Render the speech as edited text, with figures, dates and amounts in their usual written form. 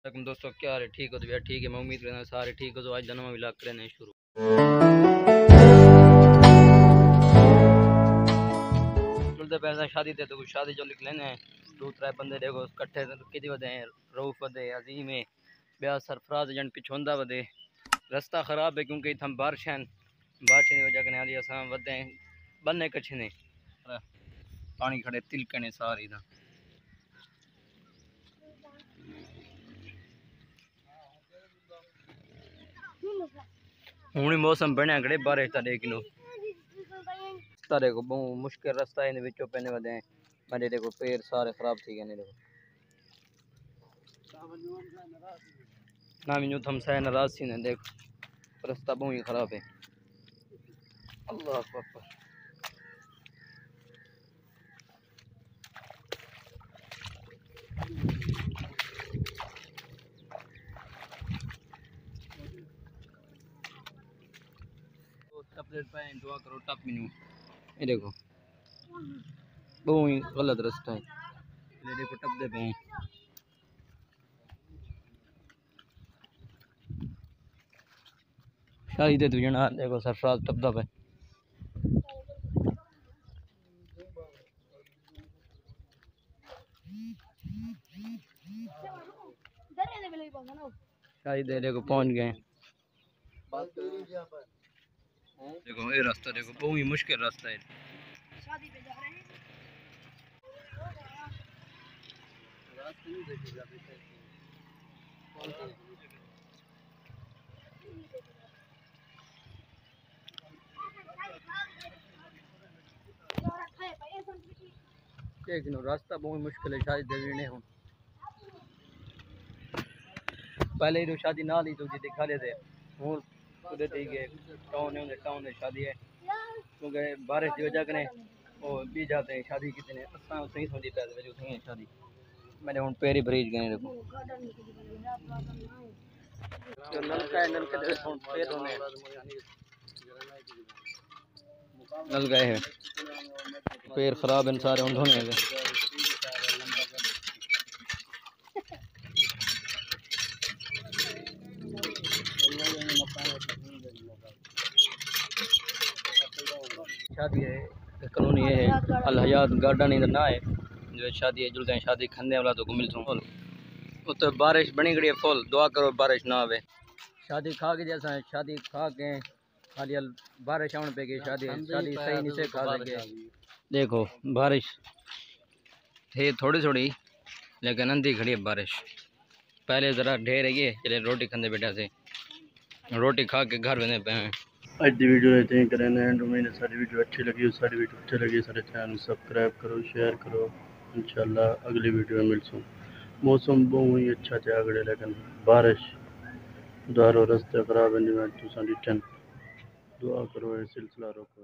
वालेकुम दोस्तों, क्या हाल है? ठीक हो तो भैया ठीक है। मैं उम्मीद करता हूँ सारे ठीक हो। तो आज नवा व्लॉग करने शुरू। चलते पैसा शादी थे तो कुछ शादी जो लिख लेने दो त्रै बंदे देखो कट्ठे कितने बदे हैं। रऊफ बदे अजीम है ब्याह सरफराज जन पिछोंदा बदे। रास्ता ख़राब है क्योंकि इतम बारिश हैं। बारिश की वजह कने आदि असां वदे बन्ने कच्छे ने पानी खड़े तिलकने सारी दा। हूँ मौसम बनया खड़े बारिश का लेकिन तारे को बहुत मुश्किल रास्ता है विचों पैने वदे हैं। मेरे देखो पैर सारे खराब थी गए देखो ना भी थम सारे नाराज थी ने देखो रास्ता बहुत ही खराब है। अल्लाह अकबर। टप दे पे दुआ करो टप मेनू ये देखो बहुत ही गलत रास्ता है। ये देखो टप दे पे शाही दे तुझे ना देखो सरफराज टप दा पे शाही दे देखो पहुंच गए। देखो ये रास्ता देखो बहुत ही मुश्किल रास्ता है। शादी पे जा रहे हैं। लेकिन रास्ता बहुत मुश्किल है। शादी दे हूँ पहले ही तो शादी ना ली तो दिखा लेते हूँ खुदे थी गए टाउन शादी है क्योंकि बारिश की वजह कने वो भी जाते हैं शादी कितने सही समझी पैसे वजह है शादी। मैंने हूँ पेरी भरीज गए देखो जो नलका है नलके पैर होने नल गए हैं पैर खराब इन सारे धोने शादी है कॉलोनी है अल हयात गार्डन इधर ना है जो शादी है जुलते हैं शादी खंदे वाला तो मिल फुल तो बारिश बनी गई है फुल दुआ करो बारिश ना आवे। शादी खा के जैसा शादी खा के खाली बारिश आने पे गई शादी शादी सही नहीं से खा सके। देखो बारिश थे थोड़ी थोड़ी लेकिन अंधी खड़ी है बारिश। पहले ज़रा ढेर है ये चले रोटी खाने बैठा से रोटी खा के घर बने पे हैं। आज की वीडियो इतने ही करें एंड उम्मीद है सारी वीडियो अच्छी लगी सारी वीडियो अच्छी लगी सारे चैनल सब्सक्राइब करो शेयर करो। इंशाल्लाह अगली वीडियो में मिलसूँ। मौसम बहुत ही अच्छा थे आगड़े लेकिन बारिश दारो रास्ते खराब है तुम दुआ करो सिलसिला रोको।